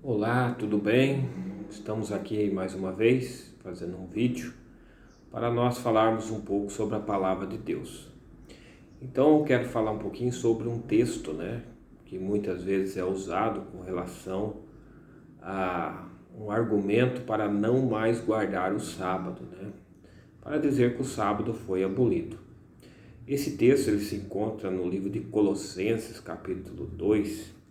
Olá, tudo bem? Estamos aqui mais uma vez fazendo um vídeo para nós falarmos um pouco sobre a palavra de Deus. Então eu quero falar um pouquinho sobre um texto, que muitas vezes é usado com relação a um argumento para não mais guardar o sábado, para dizer que o sábado foi abolido. Esse texto ele se encontra no livro de Colossenses, capítulo 2,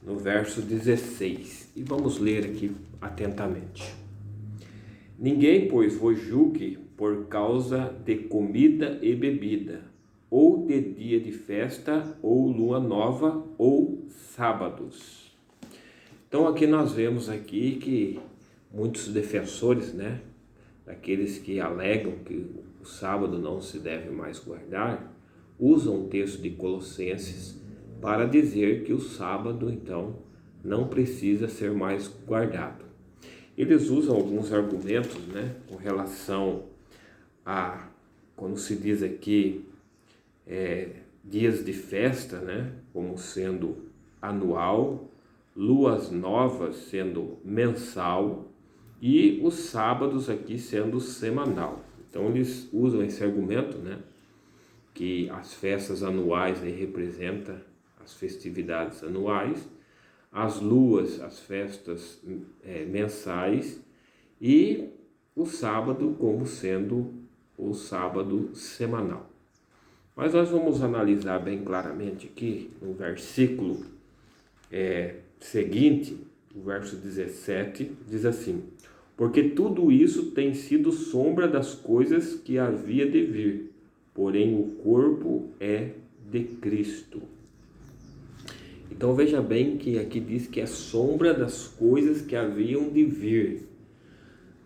no verso 16, e vamos ler aqui atentamente. Ninguém, pois, vos julgue por causa de comida e bebida, ou de dia de festa, ou lua nova, ou sábados. Então aqui nós vemos aqui que muitos defensores, daqueles que alegam que o sábado não se deve mais guardar, usam o texto de Colossenses para dizer que o sábado, então, não precisa ser mais guardado. Eles usam alguns argumentos, com relação a, quando se diz aqui, dias de festa, como sendo anual, luas novas sendo mensal e os sábados aqui sendo semanal. Então eles usam esse argumento, que as festas anuais aí representam as festividades anuais, as luas, as festas mensais e o sábado como sendo o sábado semanal. Mas nós vamos analisar bem claramente aqui no versículo seguinte, o verso 17, diz assim: porque tudo isso tem sido sombra das coisas que havia de vir, porém o corpo é de Cristo. Então veja bem que aqui diz que é sombra das coisas que haviam de vir.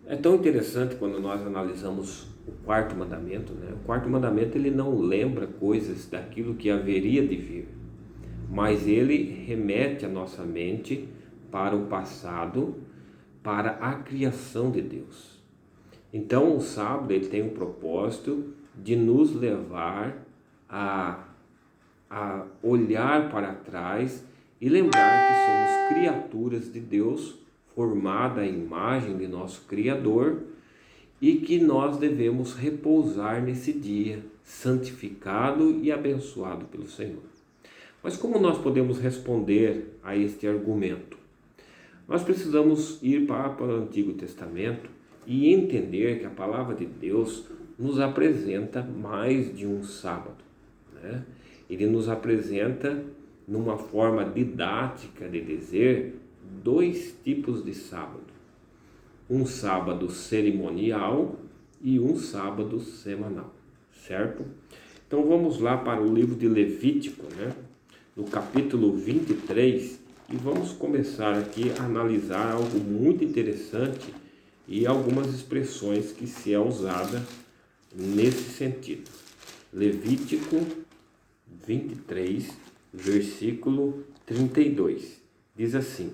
É tão interessante quando nós analisamos o quarto mandamento, O quarto mandamento ele não lembra coisas daquilo que haveria de vir, mas ele remete a nossa mente para o passado, para a criação de Deus. Então o sábado ele tem o propósito de nos levar a olhar para trás e lembrar que somos criaturas de Deus, formada à imagem de nosso Criador, e que nós devemos repousar nesse dia, santificado e abençoado pelo Senhor. Mas como nós podemos responder a este argumento? Nós precisamos ir para o Antigo Testamento e entender que a palavra de Deus nos apresenta mais de um sábado, Ele nos apresenta, numa forma didática de dizer, dois tipos de sábado. Um sábado cerimonial e um sábado semanal, certo? Então vamos lá para o livro de Levítico, no capítulo 23, e vamos começar aqui a analisar algo muito interessante e algumas expressões que se é usada nesse sentido. Levítico 23, versículo 32, diz assim: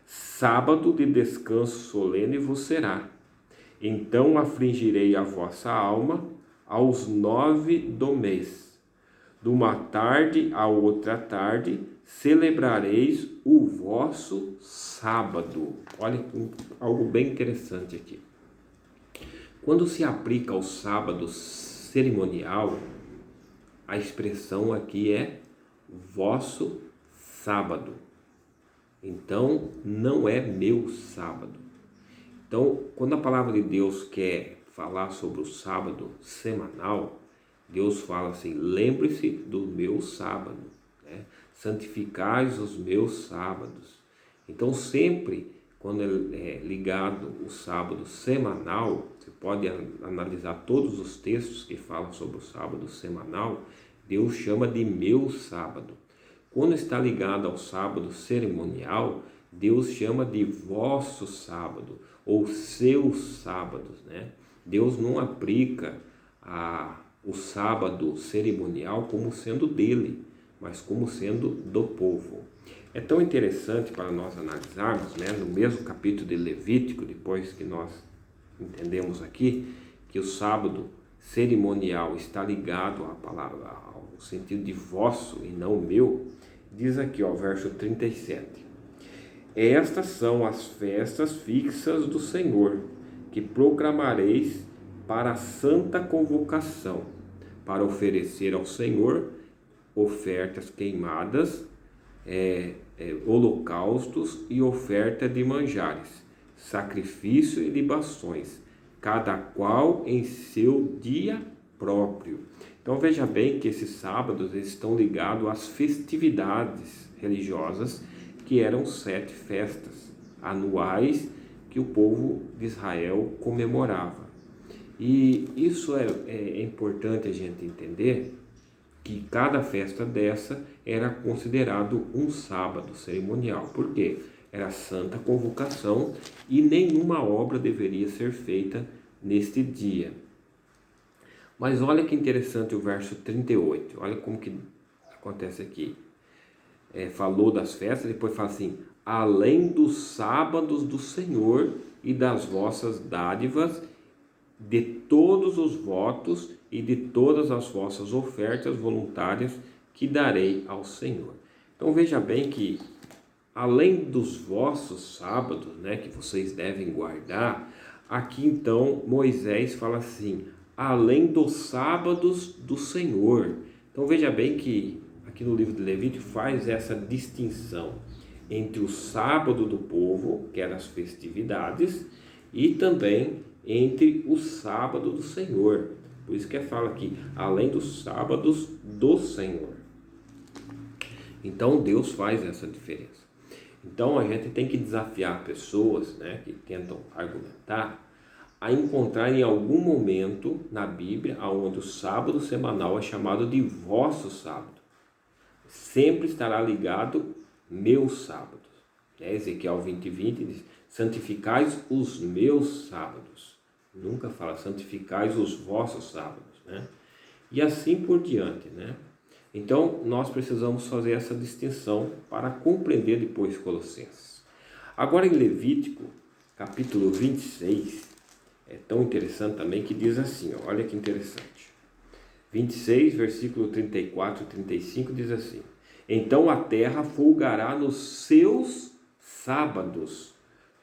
sábado de descanso solene vos será, então afligirei a vossa alma aos 9 do mês. De uma tarde a outra tarde celebrareis o vosso sábado. Olha algo bem interessante aqui. Quando se aplica ao sábado cerimonial, a expressão aqui é vosso sábado. Então, não é meu sábado. Então, quando a palavra de Deus quer falar sobre o sábado semanal, Deus fala assim: lembre-se do meu sábado, santificais os meus sábados. Então, sempre quando é ligado o sábado semanal, você pode analisar todos os textos que falam sobre o sábado semanal, Deus chama de meu sábado. Quando está ligado ao sábado cerimonial, Deus chama de vosso sábado ou seus sábados, Deus não aplica o sábado cerimonial como sendo dele, mas como sendo do povo. É tão interessante para nós analisarmos, no mesmo capítulo de Levítico, depois que nós entendemos aqui que o sábado cerimonial está ligado à palavra, ao sentido de vosso e não meu, diz aqui, verso 37. Estas são as festas fixas do Senhor, que proclamareis para a santa convocação, para oferecer ao Senhor ofertas queimadas, holocaustos e oferta de manjares, sacrifício e libações, cada qual em seu dia próprio. Então veja bem que esses sábados estão ligados às festividades religiosas, que eram 7 festas anuais que o povo de Israel comemorava. E isso é importante a gente entender, que cada festa dessa era considerado um sábado cerimonial. Por quê? Era santa convocação e nenhuma obra deveria ser feita neste dia. Mas olha que interessante o verso 38, olha como que acontece aqui. Falou das festas, depois fala assim: além dos sábados do Senhor e das vossas dádivas, de todos os votos e de todas as vossas ofertas voluntárias que darei ao Senhor. Então veja bem que além dos vossos sábados, que vocês devem guardar, aqui então Moisés fala assim: além dos sábados do Senhor. Então veja bem que aqui no livro de Levítico faz essa distinção entre o sábado do povo, que eram as festividades, e também entre o sábado do Senhor. Por isso que fala aqui, além dos sábados do Senhor. Então Deus faz essa diferença. Então a gente tem que desafiar pessoas, que tentam argumentar, a encontrar em algum momento na Bíblia onde o sábado semanal é chamado de vosso sábado. Sempre estará ligado meus sábados. Ezequiel 20:20 diz: santificais os meus sábados. Nunca fala santificais os vossos sábados, E assim por diante, Então nós precisamos fazer essa distinção para compreender depois Colossenses. Agora em Levítico, capítulo 26, é tão interessante também que diz assim, olha que interessante. 26, versículo 34 e 35 diz assim: então a terra folgará nos seus sábados,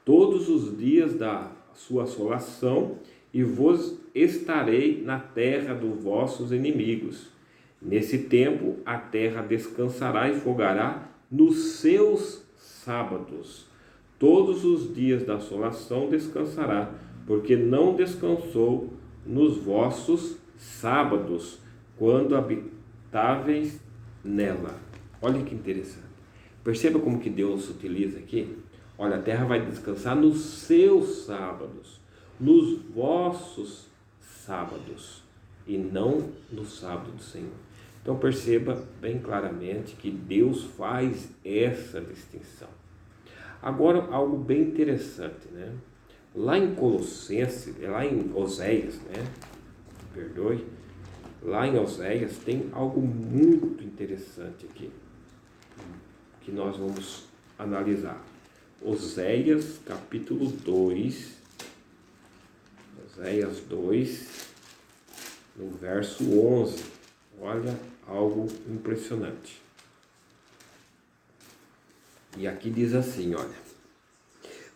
todos os dias da sua assolação, e vos estarei na terra dos vossos inimigos. Nesse tempo a terra descansará e folgará nos seus sábados. Todos os dias da assolação descansará, porque não descansou nos vossos sábados, quando habitáveis nela. Olha que interessante. Perceba como que Deus utiliza aqui. Olha, a terra vai descansar nos seus sábados, nos vossos sábados, e não no sábado do Senhor. Então perceba bem claramente que Deus faz essa distinção. Agora, algo bem interessante, Lá em Colossenses, lá em Oséias, lá em Oséias tem algo muito interessante aqui, que nós vamos analisar. Oséias, capítulo 2, Oséias 2, no verso 11, olha algo impressionante. E aqui diz assim, olha: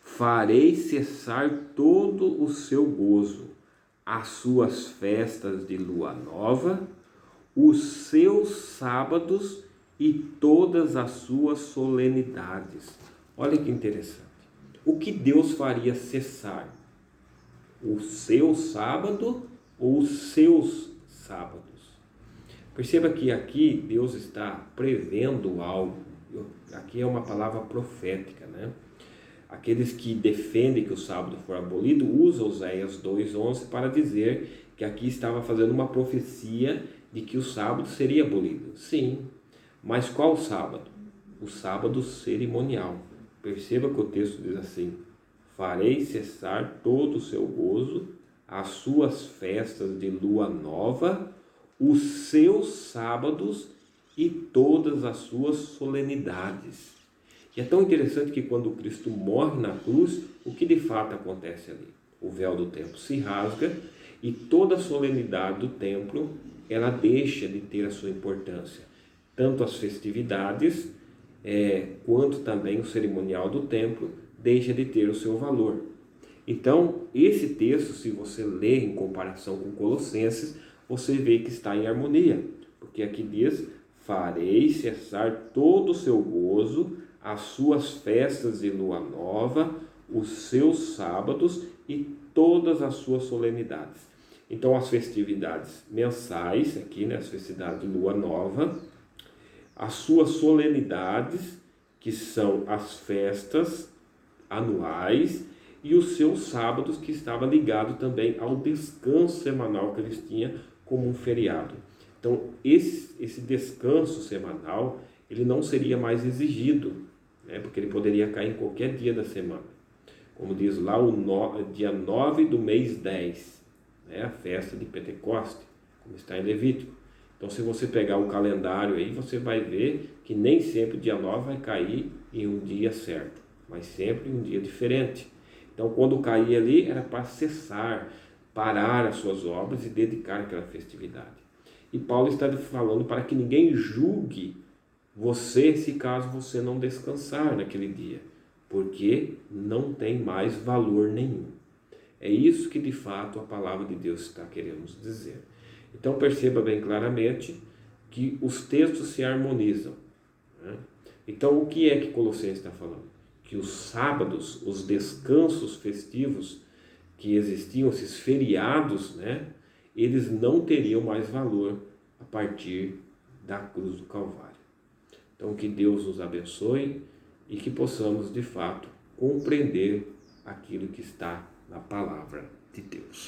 farei cessar todo o seu gozo, as suas festas de lua nova, os seus sábados e todas as suas solenidades. Olha que interessante. O que Deus faria cessar? O seu sábado ou os seus sábados? Perceba que aqui Deus está prevendo algo. Aqui é uma palavra profética, Aqueles que defendem que o sábado for abolido usam Oséias 2:11 para dizer que aqui estava fazendo uma profecia de que o sábado seria abolido. Sim, mas qual sábado? O sábado cerimonial. Perceba que o texto diz assim: farei cessar todo o seu gozo, as suas festas de lua nova, os seus sábados e todas as suas solenidades. E é tão interessante que quando Cristo morre na cruz, o que de fato acontece ali? O véu do templo se rasga e toda a solenidade do templo, ela deixa de ter a sua importância. Tanto as festividades quanto também o cerimonial do templo deixa de ter o seu valor. Então, esse texto, se você ler em comparação com Colossenses, você vê que está em harmonia, porque aqui diz: farei cessar todo o seu gozo, as suas festas de lua nova, os seus sábados e todas as suas solenidades. Então, as festividades mensais, aqui, né, as festividades de lua nova, as suas solenidades, que são as festas anuais, e os seus sábados, que estava ligado também ao descanso semanal que eles tinham como um feriado. Então, esse descanso semanal, ele não seria mais exigido, né, porque ele poderia cair em qualquer dia da semana. Como diz lá, dia 9 do mês 10, né, a festa de Pentecoste, como está em Levítico. Então, se você pegar o calendário aí, você vai ver que nem sempre o dia 9 vai cair em um dia certo, mas sempre em um dia diferente. Então, quando caía ali, era para cessar, parar as suas obras e dedicar aquela festividade. E Paulo está falando para que ninguém julgue você se caso você não descansar naquele dia, porque não tem mais valor nenhum. É isso que de fato a palavra de Deus está querendo nos dizer. Então perceba bem claramente que os textos se harmonizam, né? Então o que é que Colossenses está falando? Que os sábados, os descansos festivos que existiam, esses feriados, né, eles não teriam mais valor a partir da cruz do Calvário. Então que Deus nos abençoe e que possamos de fato compreender aquilo que está na palavra de Deus.